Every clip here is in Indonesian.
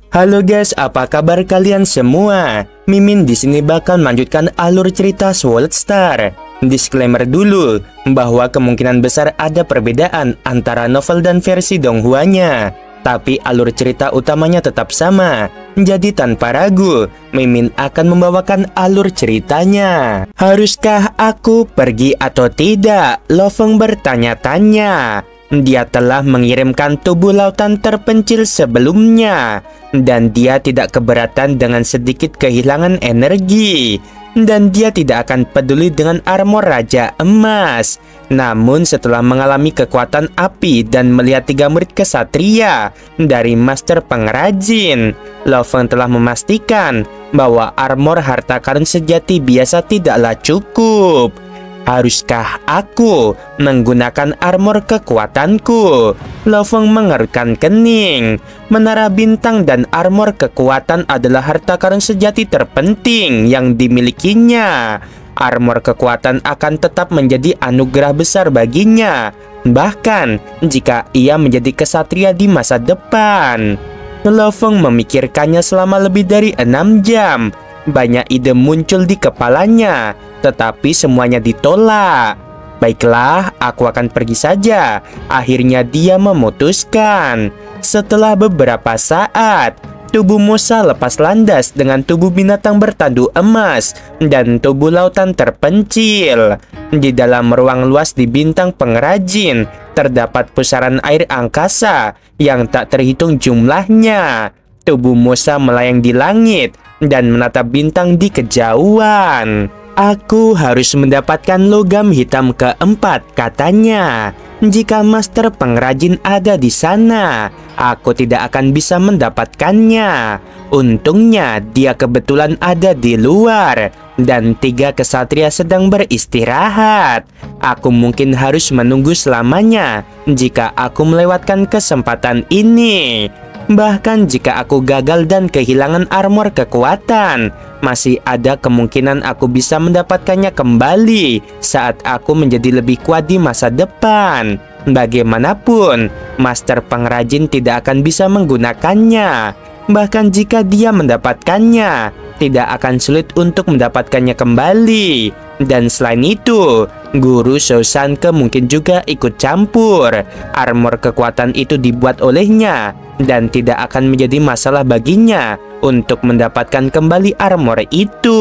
Halo guys, apa kabar kalian semua? Mimin di sini bakal melanjutkan alur cerita Sword Star. Disclaimer dulu bahwa kemungkinan besar ada perbedaan antara novel dan versi Donghua-nya, tapi alur cerita utamanya tetap sama. Jadi tanpa ragu, Mimin akan membawakan alur ceritanya. Haruskah aku pergi atau tidak? Loveng bertanya-tanya. Dia telah mengirimkan tubuh lautan terpencil sebelumnya, dan dia tidak keberatan dengan sedikit kehilangan energi, dan dia tidak akan peduli dengan armor Raja Emas. Namun setelah mengalami kekuatan api dan melihat 3 murid kesatria dari Master Pengrajin, Loveng telah memastikan bahwa armor harta karun sejati biasa tidaklah cukup. Haruskah aku menggunakan armor kekuatanku? Loveng mengerutkan kening. Menara bintang dan armor kekuatan adalah harta karun sejati terpenting yang dimilikinya. Armor kekuatan akan tetap menjadi anugerah besar baginya, bahkan jika ia menjadi kesatria di masa depan. Loveng memikirkannya selama lebih dari 6 jam. Banyak ide muncul di kepalanya, tetapi semuanya ditolak. Baiklah, aku akan pergi saja. Akhirnya dia memutuskan. Setelah beberapa saat, tubuh Musa lepas landas dengan tubuh binatang bertanduk emas dan tubuh lautan terpencil. Di dalam ruang luas di bintang pengrajin, terdapat pusaran air angkasa yang tak terhitung jumlahnya. Tubuh Musa melayang di langit dan menatap bintang di kejauhan. Aku harus mendapatkan logam hitam keempat, katanya. Jika Master Pengrajin ada di sana, aku tidak akan bisa mendapatkannya. Untungnya dia kebetulan ada di luar, dan 3 kesatria sedang beristirahat. Aku mungkin harus menunggu selamanya jika aku melewatkan kesempatan ini. Bahkan jika aku gagal dan kehilangan armor kekuatan, masih ada kemungkinan aku bisa mendapatkannya kembali saat aku menjadi lebih kuat di masa depan. Bagaimanapun, Master Pengrajin tidak akan bisa menggunakannya. Bahkan jika dia mendapatkannya, tidak akan sulit untuk mendapatkannya kembali. Dan selain itu, Guru Shousanke mungkin juga ikut campur. Armor kekuatan itu dibuat olehnya, dan tidak akan menjadi masalah baginya untuk mendapatkan kembali armor itu.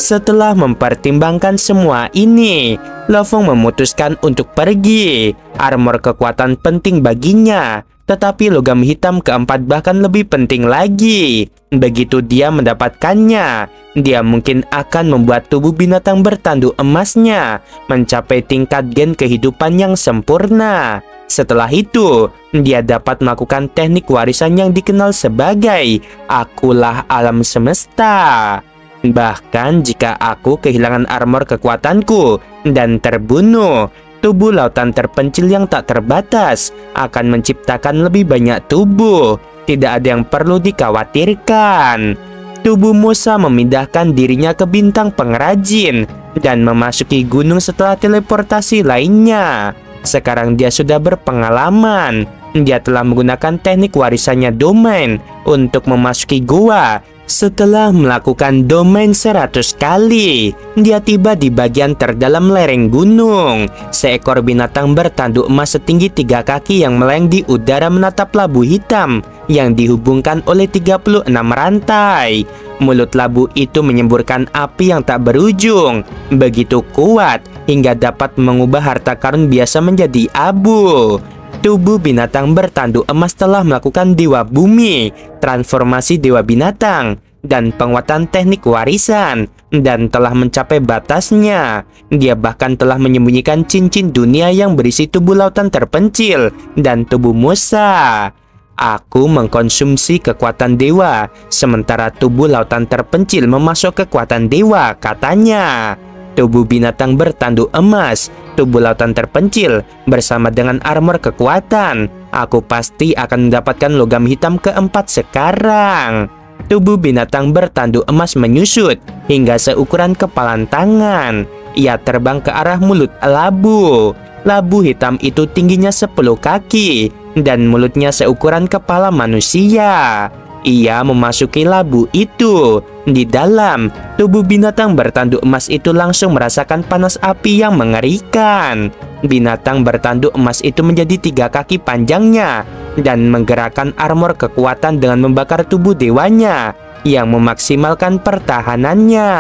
Setelah mempertimbangkan semua ini, Loveng memutuskan untuk pergi. Armor kekuatan penting baginya, tetapi logam hitam keempat bahkan lebih penting lagi. Begitu dia mendapatkannya, dia mungkin akan membuat tubuh binatang bertanduk emasnya mencapai tingkat gen kehidupan yang sempurna. Setelah itu, dia dapat melakukan teknik warisan yang dikenal sebagai Akulah Alam Semesta. Bahkan jika aku kehilangan armor kekuatanku dan terbunuh, tubuh lautan terpencil yang tak terbatas akan menciptakan lebih banyak tubuh. Tidak ada yang perlu dikhawatirkan. Tubuh Musa memindahkan dirinya ke bintang pengrajin dan memasuki gunung setelah teleportasi lainnya. Sekarang dia sudah berpengalaman. Dia telah menggunakan teknik warisannya domain untuk memasuki gua. Setelah melakukan domain 100 kali, dia tiba di bagian terdalam lereng gunung. Seekor binatang bertanduk emas setinggi 3 kaki yang melayang di udara menatap labu hitam yang dihubungkan oleh 36 rantai. Mulut labu itu menyemburkan api yang tak berujung, begitu kuat hingga dapat mengubah harta karun biasa menjadi abu. Tubuh binatang bertanduk emas telah melakukan dewa bumi, transformasi dewa binatang, dan penguatan teknik warisan, dan telah mencapai batasnya. Dia bahkan telah menyembunyikan cincin dunia yang berisi tubuh lautan terpencil dan tubuh Musa. Aku mengkonsumsi kekuatan dewa, sementara tubuh lautan terpencil memasuk kekuatan dewa, katanya. Tubuh binatang bertanduk emas, tubuh lautan terpencil, bersama dengan armor kekuatan. Aku pasti akan mendapatkan logam hitam keempat sekarang. Tubuh binatang bertanduk emas menyusut hingga seukuran kepalan tangan. Ia terbang ke arah mulut labu. Labu hitam itu tingginya 10 kaki dan mulutnya seukuran kepala manusia. Ia memasuki labu itu. Di dalam tubuh binatang bertanduk emas itu langsung merasakan panas api yang mengerikan. Binatang bertanduk emas itu menjadi 3 kaki panjangnya dan menggerakkan armor kekuatan dengan membakar tubuh dewanya yang memaksimalkan pertahanannya.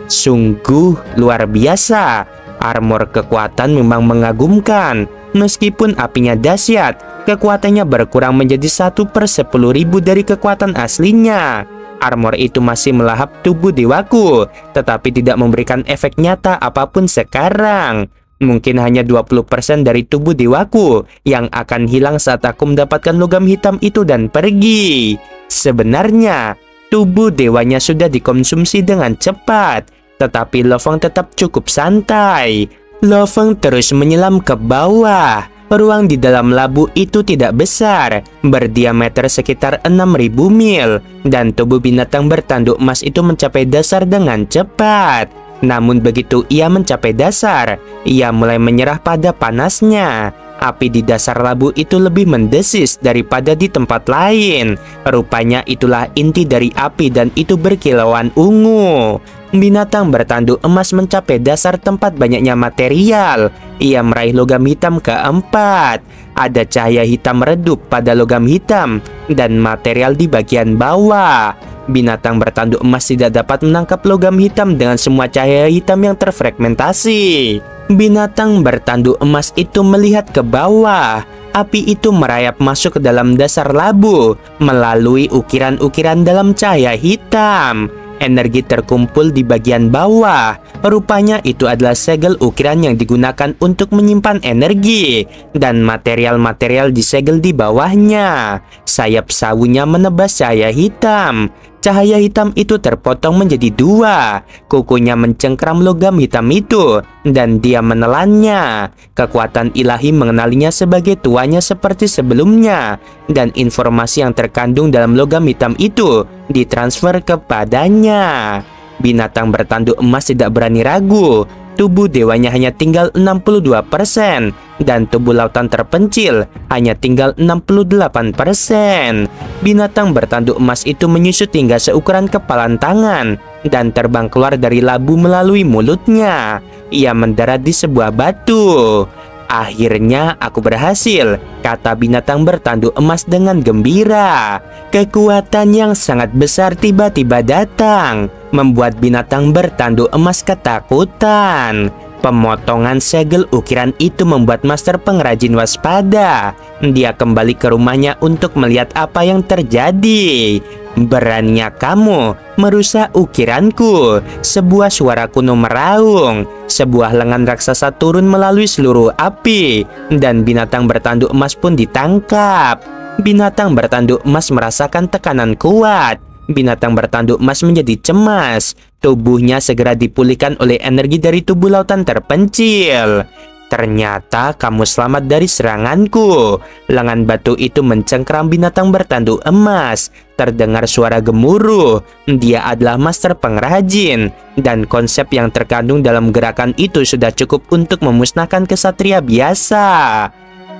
Sungguh luar biasa. Armor kekuatan memang mengagumkan. Meskipun apinya dahsyat, kekuatannya berkurang menjadi 1/10.000 dari kekuatan aslinya. Armor itu masih melahap tubuh dewaku, tetapi tidak memberikan efek nyata apapun sekarang. Mungkin hanya 20% dari tubuh dewaku yang akan hilang saat aku mendapatkan logam hitam itu dan pergi. Sebenarnya, tubuh dewanya sudah dikonsumsi dengan cepat, tetapi Lo Feng tetap cukup santai. Lo Feng terus menyelam ke bawah. Ruang di dalam labu itu tidak besar, berdiameter sekitar 6.000 mil, dan tubuh binatang bertanduk emas itu mencapai dasar dengan cepat. Namun begitu ia mencapai dasar, ia mulai menyerah pada panasnya. Api di dasar labu itu lebih mendesis daripada di tempat lain. Rupanya itulah inti dari api dan itu berkilauan ungu. Binatang bertanduk emas mencapai dasar tempat banyaknya material. Ia meraih logam hitam keempat. Ada cahaya hitam redup pada logam hitam dan material di bagian bawah. Binatang bertanduk emas tidak dapat menangkap logam hitam dengan semua cahaya hitam yang terfragmentasi. Binatang bertanduk emas itu melihat ke bawah. Api itu merayap masuk ke dalam dasar labu melalui ukiran-ukiran dalam cahaya hitam. Energi terkumpul di bagian bawah. Rupanya itu adalah segel ukiran yang digunakan untuk menyimpan energi dan material-material di segel di bawahnya. Sayap sawunya menebas cahaya hitam. Cahaya hitam itu terpotong menjadi 2. Kukunya mencengkram logam hitam itu dan dia menelannya. Kekuatan ilahi mengenalinya sebagai tuannya seperti sebelumnya, dan informasi yang terkandung dalam logam hitam itu ditransfer kepadanya. Binatang bertanduk emas tidak berani ragu. Tubuh dewanya hanya tinggal 62% dan tubuh lautan terpencil hanya tinggal 68%. Binatang bertanduk emas itu menyusut hingga seukuran kepalan tangan dan terbang keluar dari labu melalui mulutnya. Ia mendarat di sebuah batu. Akhirnya aku berhasil, kata binatang bertanduk emas dengan gembira. Kekuatan yang sangat besar tiba-tiba datang, membuat binatang bertanduk emas ketakutan. Pemotongan segel ukiran itu membuat master pengrajin waspada. Dia kembali ke rumahnya untuk melihat apa yang terjadi. Beraninya kamu merusak ukiranku. Sebuah suara kuno meraung. Sebuah lengan raksasa turun melalui seluruh api, dan binatang bertanduk emas pun ditangkap. Binatang bertanduk emas merasakan tekanan kuat. Binatang bertanduk emas menjadi cemas. Tubuhnya segera dipulihkan oleh energi dari tubuh lautan terpencil. Ternyata kamu selamat dari seranganku. Lengan batu itu mencengkram binatang bertanduk emas. Terdengar suara gemuruh. Dia adalah master pengrajin, dan konsep yang terkandung dalam gerakan itu sudah cukup untuk memusnahkan kesatria biasa.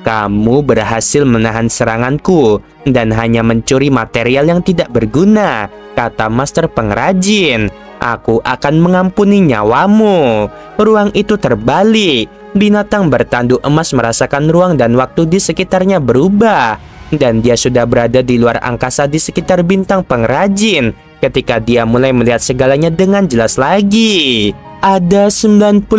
Kamu berhasil menahan seranganku dan hanya mencuri material yang tidak berguna, kata master pengrajin. Aku akan mengampuni nyawamu. Ruang itu terbalik. Binatang bertanduk emas merasakan ruang dan waktu di sekitarnya berubah, dan dia sudah berada di luar angkasa di sekitar bintang pengrajin ketika dia mulai melihat segalanya dengan jelas lagi. Ada 98.200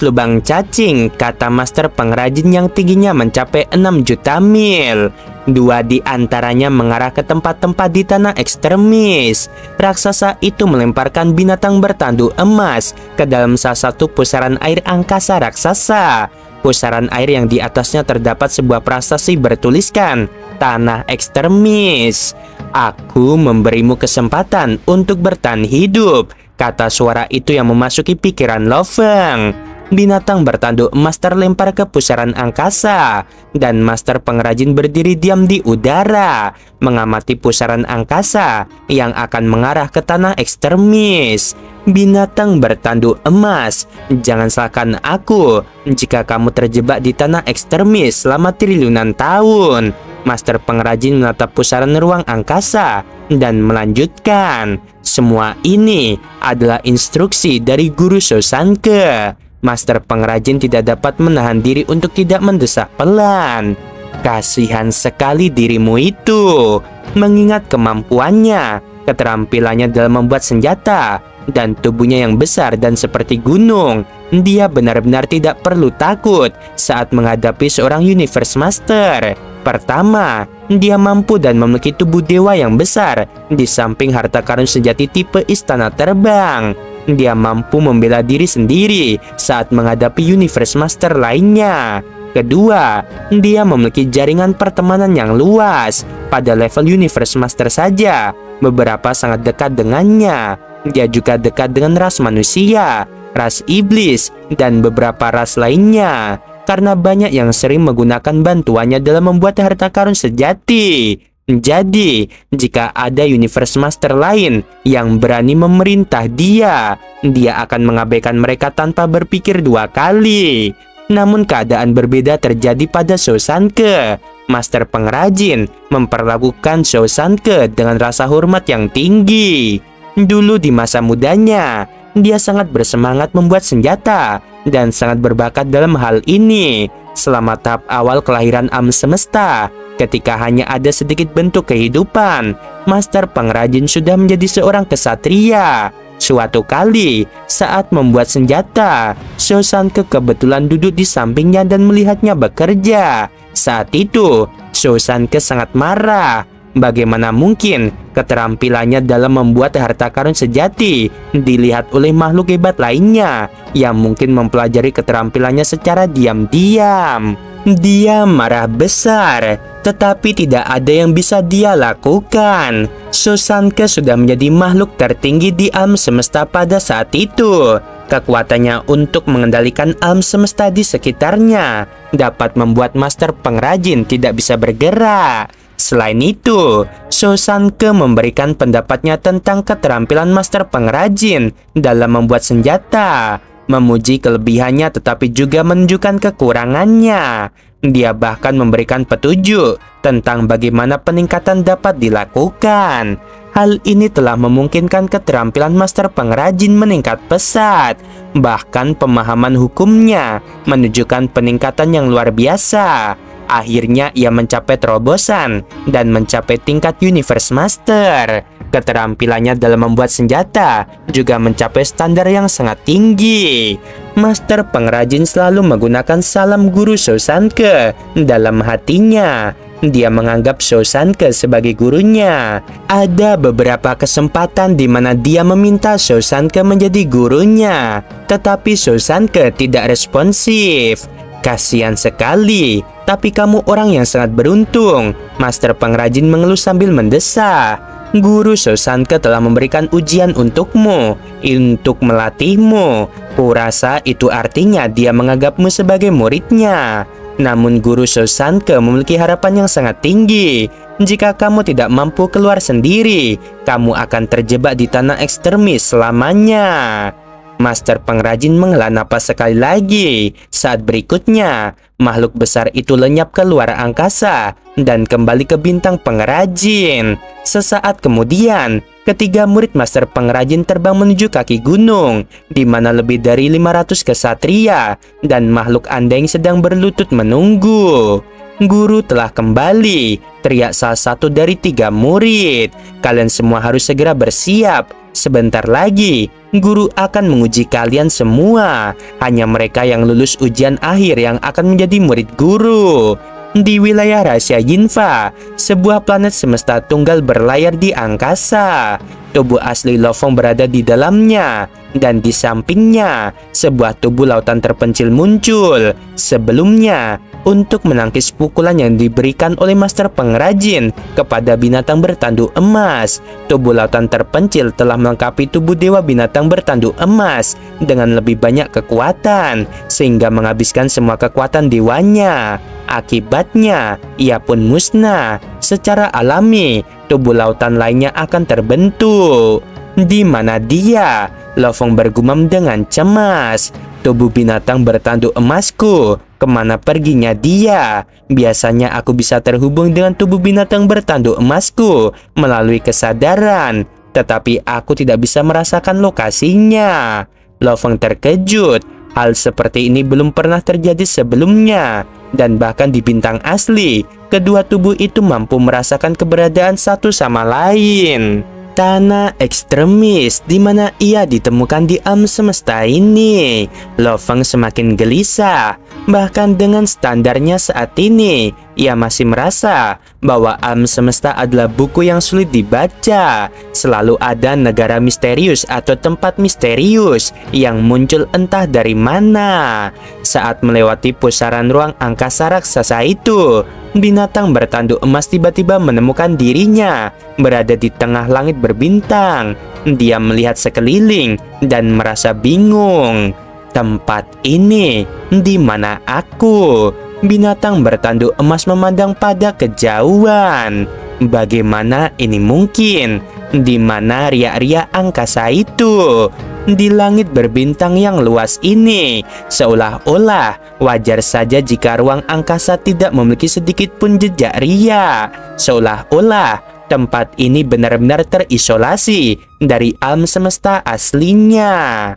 lubang cacing, kata master pengrajin yang tingginya mencapai 6 juta mil. 2 di antaranya mengarah ke tempat-tempat di tanah ekstremis. Raksasa itu melemparkan binatang bertanduk emas ke dalam salah satu pusaran air angkasa raksasa. Pusaran air yang di atasnya terdapat sebuah prasasti bertuliskan tanah ekstremis. Aku memberimu kesempatan untuk bertahan hidup, kata suara itu yang memasuki pikiran Lo Feng. Binatang bertanduk emas terlempar ke pusaran angkasa, dan master pengrajin berdiri diam di udara, mengamati pusaran angkasa yang akan mengarah ke tanah ekstremis. Binatang bertanduk emas, jangan salahkan aku jika kamu terjebak di tanah ekstremis selama triliunan tahun. Master pengrajin menatap pusaran ruang angkasa dan melanjutkan, "Semua ini adalah instruksi dari Guru Shosanke." Master pengrajin tidak dapat menahan diri untuk tidak mendesak pelan. "Kasihan sekali dirimu itu, mengingat kemampuannya, keterampilannya dalam membuat senjata, dan tubuhnya yang besar dan seperti gunung. Dia benar-benar tidak perlu takut saat menghadapi seorang Universe Master. Pertama, dia mampu dan memiliki tubuh dewa yang besar, di samping harta karun sejati tipe istana terbang. Dia mampu membela diri sendiri saat menghadapi Universe Master lainnya. Kedua, dia memiliki jaringan pertemanan yang luas. Pada level Universe Master saja, beberapa sangat dekat dengannya. Dia juga dekat dengan ras manusia, ras iblis, dan beberapa ras lainnya, karena banyak yang sering menggunakan bantuannya dalam membuat harta karun sejati. Jadi, jika ada Universe Master lain yang berani memerintah dia akan mengabaikan mereka tanpa berpikir dua kali. Namun keadaan berbeda terjadi pada Shosanke. Master pengrajin memperlakukan Shosanke dengan rasa hormat yang tinggi. Dulu di masa mudanya, dia sangat bersemangat membuat senjata dan sangat berbakat dalam hal ini. Selama tahap awal kelahiran alam semesta, ketika hanya ada sedikit bentuk kehidupan, Master pengrajin sudah menjadi seorang kesatria. Suatu kali, saat membuat senjata, Shosanke kebetulan duduk di sampingnya dan melihatnya bekerja. Saat itu, Shosanke sangat marah. Bagaimana mungkin keterampilannya dalam membuat harta karun sejati dilihat oleh makhluk hebat lainnya yang mungkin mempelajari keterampilannya secara diam-diam? Dia marah besar, tetapi tidak ada yang bisa dia lakukan. Shosanke sudah menjadi makhluk tertinggi di alam semesta pada saat itu. Kekuatannya untuk mengendalikan alam semesta di sekitarnya dapat membuat Master pengrajin tidak bisa bergerak. Selain itu, Shosanke memberikan pendapatnya tentang keterampilan Master pengrajin dalam membuat senjata, memuji kelebihannya tetapi juga menunjukkan kekurangannya. Dia bahkan memberikan petunjuk tentang bagaimana peningkatan dapat dilakukan. Hal ini telah memungkinkan keterampilan Master pengrajin meningkat pesat. Bahkan pemahaman hukumnya menunjukkan peningkatan yang luar biasa. Akhirnya ia mencapai terobosan dan mencapai tingkat Universe Master. Keterampilannya dalam membuat senjata juga mencapai standar yang sangat tinggi. Master pengrajin selalu menggunakan salam Guru Shosanke dalam hatinya. Dia menganggap Shosanke sebagai gurunya. Ada beberapa kesempatan di mana dia meminta Shosanke menjadi gurunya, tetapi Shosanke tidak responsif. "Kasihan sekali, tapi kamu orang yang sangat beruntung." Master pengrajin mengeluh sambil mendesak. "Guru Shosanke telah memberikan ujian untukmu, untuk melatihmu. Kurasa itu artinya dia menganggapmu sebagai muridnya. Namun Guru Shosanke memiliki harapan yang sangat tinggi. Jika kamu tidak mampu keluar sendiri, kamu akan terjebak di tanah ekstremis selamanya." Master pengrajin menghela napas sekali lagi. Saat berikutnya, makhluk besar itu lenyap ke luar angkasa dan kembali ke bintang pengrajin. Sesaat kemudian, ketiga murid Master pengrajin terbang menuju kaki gunung, di mana lebih dari 500 kesatria dan makhluk andeng sedang berlutut menunggu. "Guru telah kembali," teriak salah satu dari tiga murid. "Kalian semua harus segera bersiap. Sebentar lagi, guru akan menguji kalian semua. Hanya mereka yang lulus ujian akhir yang akan menjadi murid guru." Di wilayah rahasia Yinfa, sebuah planet semesta tunggal berlayar di angkasa. Tubuh asli Lofong berada di dalamnya, dan di sampingnya, sebuah tubuh lautan terpencil muncul. Sebelumnya, untuk menangkis pukulan yang diberikan oleh Master pengrajin kepada binatang bertanduk emas, tubuh lautan terpencil telah melengkapi tubuh dewa binatang bertanduk emas dengan lebih banyak kekuatan, sehingga menghabiskan semua kekuatan dewanya. Akibatnya, ia pun musnah. Secara alami, tubuh lautan lainnya akan terbentuk. "Di mana dia?" Lofong bergumam dengan cemas. "Tubuh binatang bertanduk emasku Kemana perginya dia? Biasanya aku bisa terhubung dengan tubuh binatang bertanduk emasku melalui kesadaran, tetapi aku tidak bisa merasakan lokasinya. Lo Feng terkejut. Hal seperti ini belum pernah terjadi sebelumnya. Dan bahkan di bintang asli, kedua tubuh itu mampu merasakan keberadaan satu sama lain. Tanah ekstremis di mana ia ditemukan di alam semesta ini. Lo Feng semakin gelisah. Bahkan dengan standarnya saat ini, ia masih merasa bahwa alam semesta adalah buku yang sulit dibaca. Selalu ada negara misterius atau tempat misterius yang muncul entah dari mana. Saat melewati pusaran ruang angkasa raksasa itu, binatang bertanduk emas tiba-tiba menemukan dirinya berada di tengah langit berbintang. Dia melihat sekeliling dan merasa bingung. Tempat ini di mana aku? Binatang bertanduk emas memandang pada kejauhan. Bagaimana ini mungkin? Di mana riak-riak angkasa itu? Di langit berbintang yang luas ini, seolah-olah wajar saja jika ruang angkasa tidak memiliki sedikit pun jejak riak. Seolah-olah tempat ini benar-benar terisolasi dari alam semesta aslinya.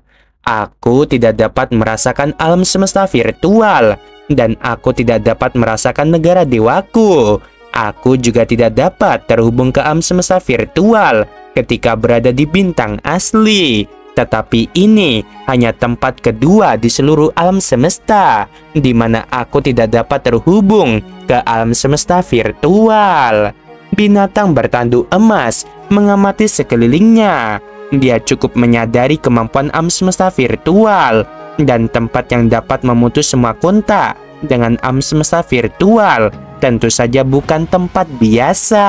Aku tidak dapat merasakan alam semesta virtual, dan aku tidak dapat merasakan negara dewaku. Aku juga tidak dapat terhubung ke alam semesta virtual ketika berada di bintang asli. Tetapi ini hanya tempat kedua di seluruh alam semesta, di mana aku tidak dapat terhubung ke alam semesta virtual. Binatang bertanduk emas mengamati sekelilingnya. Dia cukup menyadari kemampuan alam semesta virtual dan tempat yang dapat memutus semua kontak dengan alam semesta virtual tentu saja bukan tempat biasa.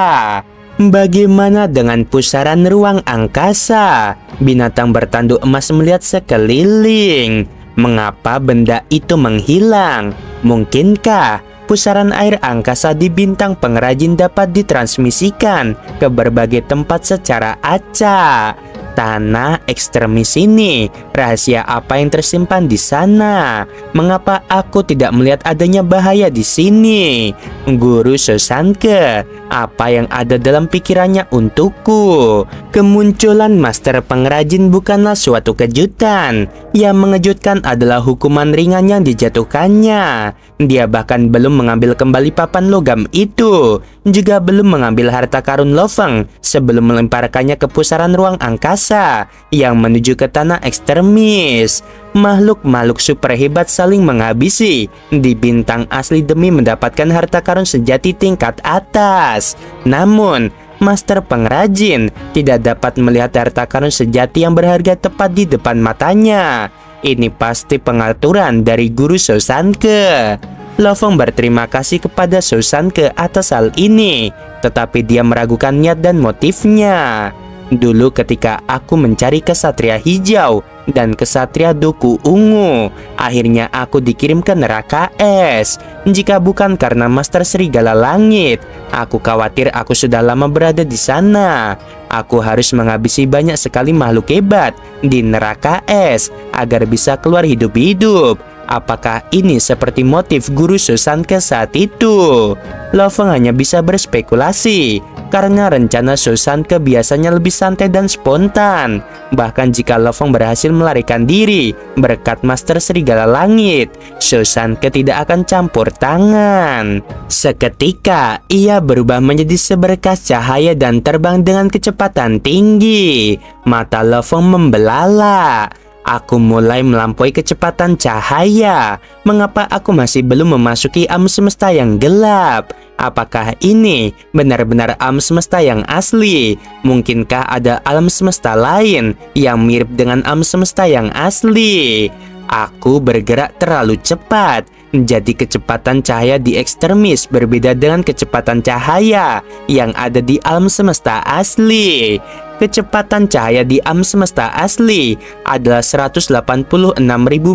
Bagaimana dengan pusaran ruang angkasa? Binatang bertanduk emas melihat sekeliling. Mengapa benda itu menghilang? Mungkinkah pusaran air angkasa di bintang pengrajin dapat ditransmisikan ke berbagai tempat secara acak? Tanah ekstremis ini, rahasia apa yang tersimpan di sana? Mengapa aku tidak melihat adanya bahaya di sini? Guru Sosanke, apa yang ada dalam pikirannya untukku? Kemunculan master pengrajin bukanlah suatu kejutan. Yang mengejutkan adalah hukuman ringan yang dijatuhkannya. Dia bahkan belum mengambil kembali papan logam itu, juga belum mengambil harta karun Lo Feng sebelum melemparkannya ke pusaran ruang angkasa yang menuju ke tanah ekstremis. Makhluk-makhluk super hebat saling menghabisi di bintang asli demi mendapatkan harta karun sejati tingkat atas. Namun, master pengrajin tidak dapat melihat harta karun sejati yang berharga tepat di depan matanya. Ini pasti pengaturan dari Guru Sosanke. Lo Feng berterima kasih kepada Sosanke atas hal ini, tetapi dia meragukan niat dan motifnya. Dulu ketika aku mencari kesatria hijau dan kesatria doku ungu, akhirnya aku dikirim ke neraka es. Jika bukan karena Master Serigala Langit, aku khawatir aku sudah lama berada di sana. Aku harus menghabisi banyak sekali makhluk hebat di neraka es agar bisa keluar hidup-hidup. Apakah ini seperti motif Guru Sosanke saat itu? Lo Feng hanya bisa berspekulasi, karena rencana Sosanke biasanya lebih santai dan spontan. Bahkan jika Lo Feng berhasil melarikan diri berkat Master Serigala Langit, Sosanke tidak akan campur tangan. Seketika, ia berubah menjadi seberkas cahaya dan terbang dengan kecepatan tinggi. Mata Lo Feng membelalak. Aku mulai melampaui kecepatan cahaya. Mengapa aku masih belum memasuki alam semesta yang gelap? Apakah ini benar-benar alam semesta yang asli? Mungkinkah ada alam semesta lain yang mirip dengan alam semesta yang asli? Aku bergerak terlalu cepat. Jadi kecepatan cahaya di ekstremis berbeda dengan kecepatan cahaya yang ada di alam semesta asli. Kecepatan cahaya di alam semesta asli adalah 186.000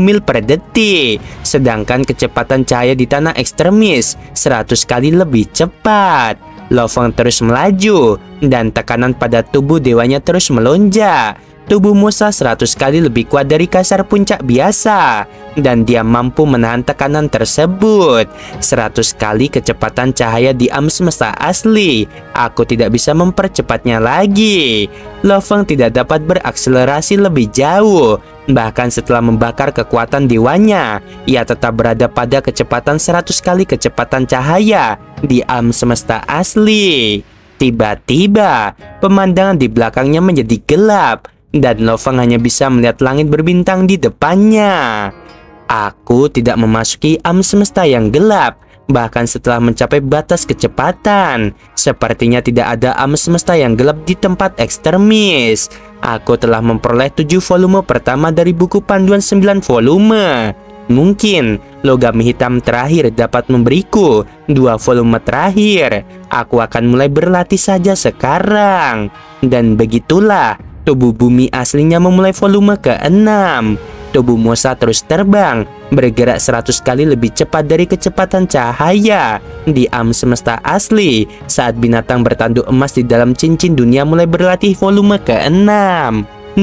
mil per detik, sedangkan kecepatan cahaya di tanah ekstremis 100 kali lebih cepat. Lo Feng terus melaju dan tekanan pada tubuh dewanya terus melonjak. Tubuh Musa 100 kali lebih kuat dari Kaisar Puncak biasa, dan dia mampu menahan tekanan tersebut. 100 kali kecepatan cahaya di alam semesta asli. Aku tidak bisa mempercepatnya lagi. Lo Feng tidak dapat berakselerasi lebih jauh. Bahkan setelah membakar kekuatan dewanya, ia tetap berada pada kecepatan 100 kali kecepatan cahaya di alam semesta asli. Tiba-tiba, pemandangan di belakangnya menjadi gelap, dan Lo Feng hanya bisa melihat langit berbintang di depannya. Aku tidak memasuki alam semesta yang gelap. Bahkan setelah mencapai batas kecepatan, sepertinya tidak ada alam semesta yang gelap di tempat ekstremis. Aku telah memperoleh 7 volume pertama dari buku panduan 9 volume. Mungkin logam hitam terakhir dapat memberiku 2 volume terakhir. Aku akan mulai berlatih saja sekarang. Dan begitulah, tubuh bumi aslinya memulai volume ke-6. Tubuh Musa terus terbang, bergerak 100 kali lebih cepat dari kecepatan cahaya di alam semesta asli saat binatang bertanduk emas di dalam cincin dunia mulai berlatih volume ke-6.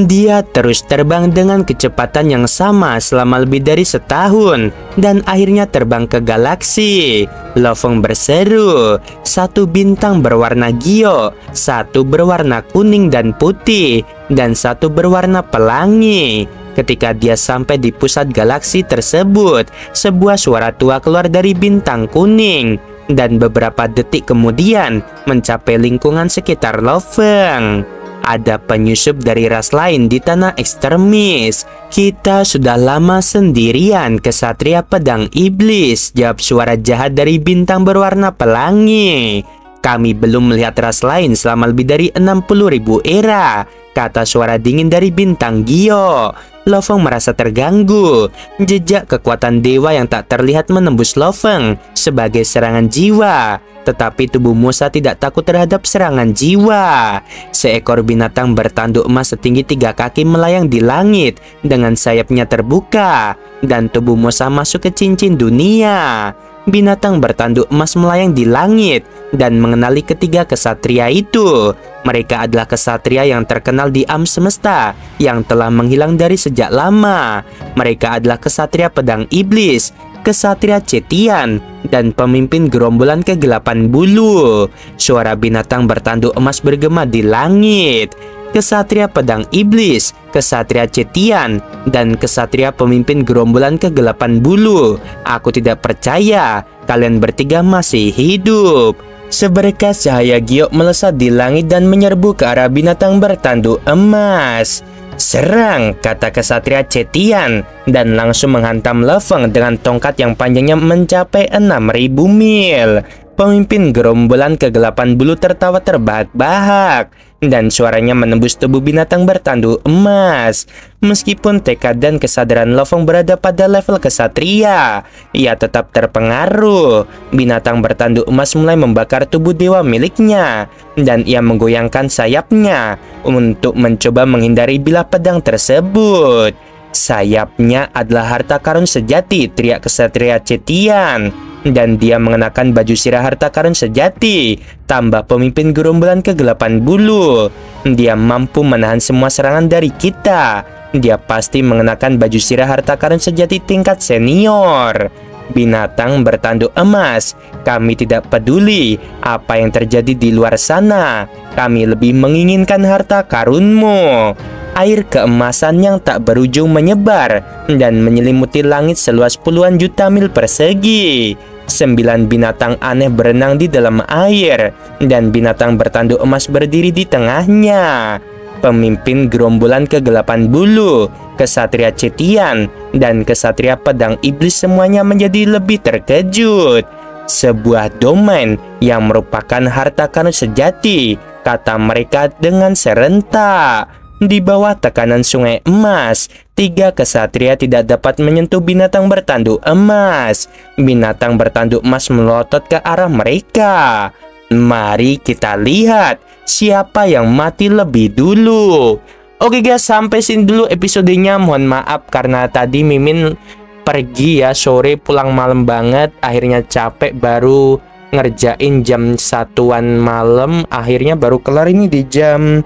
Dia terus terbang dengan kecepatan yang sama selama lebih dari setahun dan akhirnya terbang ke galaksi. Lo Feng berseru, 1 bintang berwarna giok, 1 berwarna kuning dan putih, dan 1 berwarna pelangi. Ketika dia sampai di pusat galaksi tersebut, sebuah suara tua keluar dari bintang kuning, dan beberapa detik kemudian mencapai lingkungan sekitar Lo Feng. Ada penyusup dari ras lain di tanah ekstremis. Kita sudah lama sendirian, kesatria pedang iblis, jawab suara jahat dari bintang berwarna pelangi. Kami belum melihat ras lain selama lebih dari 60.000 era, kata suara dingin dari bintang giok. Lo Feng merasa terganggu. Jejak kekuatan dewa yang tak terlihat menembus Lo Feng sebagai serangan jiwa. Tetapi tubuh Musa tidak takut terhadap serangan jiwa. Seekor binatang bertanduk emas setinggi 3 kaki melayang di langit dengan sayapnya terbuka, dan tubuh Musa masuk ke cincin dunia. Binatang bertanduk emas melayang di langit dan mengenali ketiga kesatria itu. Mereka adalah kesatria yang terkenal di alam semesta yang telah menghilang dari sejak lama. Mereka adalah kesatria pedang iblis, kesatria Cetian, dan pemimpin gerombolan kegelapan bulu. Suara binatang bertanduk emas bergema di langit. Kesatria pedang iblis, kesatria Cetian, dan kesatria pemimpin gerombolan kegelapan bulu. Aku tidak percaya kalian bertiga masih hidup. Seberkas cahaya giok melesat di langit dan menyerbu ke arah binatang bertanduk emas. Serang, kata kesatria Cetian, dan langsung menghantam Lo Feng dengan tongkat yang panjangnya mencapai 6.000 mil. Pemimpin gerombolan kegelapan bulu tertawa terbahak-bahak, dan suaranya menembus tubuh binatang bertanduk emas. Meskipun tekad dan kesadaran Lo Feng berada pada level kesatria, ia tetap terpengaruh. Binatang bertanduk emas mulai membakar tubuh dewa miliknya, dan ia menggoyangkan sayapnya untuk mencoba menghindari bilah pedang tersebut. Sayapnya adalah harta karun sejati, teriak kesatria Cetian, dan dia mengenakan baju sirah harta karun sejati, tambah pemimpin gerombolan kegelapan bulu. Dia mampu menahan semua serangan dari kita. Dia pasti mengenakan baju sirah harta karun sejati tingkat senior. Binatang bertanduk emas, kami tidak peduli apa yang terjadi di luar sana. Kami lebih menginginkan harta karunmu. Air keemasan yang tak berujung menyebar dan menyelimuti langit seluas puluhan juta mil persegi. 9 binatang aneh berenang di dalam air, dan binatang bertanduk emas berdiri di tengahnya. Pemimpin gerombolan kegelapan bulu, kesatria Cetian, dan kesatria pedang iblis semuanya menjadi lebih terkejut. Sebuah domain yang merupakan harta karun sejati, kata mereka dengan serentak. Di bawah tekanan sungai emas, 3 kesatria tidak dapat menyentuh binatang bertanduk emas. Binatang bertanduk emas melotot ke arah mereka. Mari kita lihat siapa yang mati lebih dulu. Oke guys, sampai sini dulu episodenya. Mohon maaf karena tadi Mimin pergi ya, sore pulang malam banget. Akhirnya capek, baru ngerjain jam 1-an malam. Akhirnya baru kelar ini di jam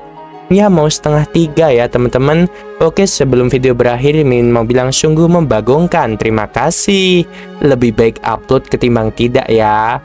ya mau setengah 3 ya teman-teman. Oke, sebelum video berakhir, Mimin mau bilang sungguh membagongkan. Terima kasih. Lebih baik upload ketimbang tidak ya.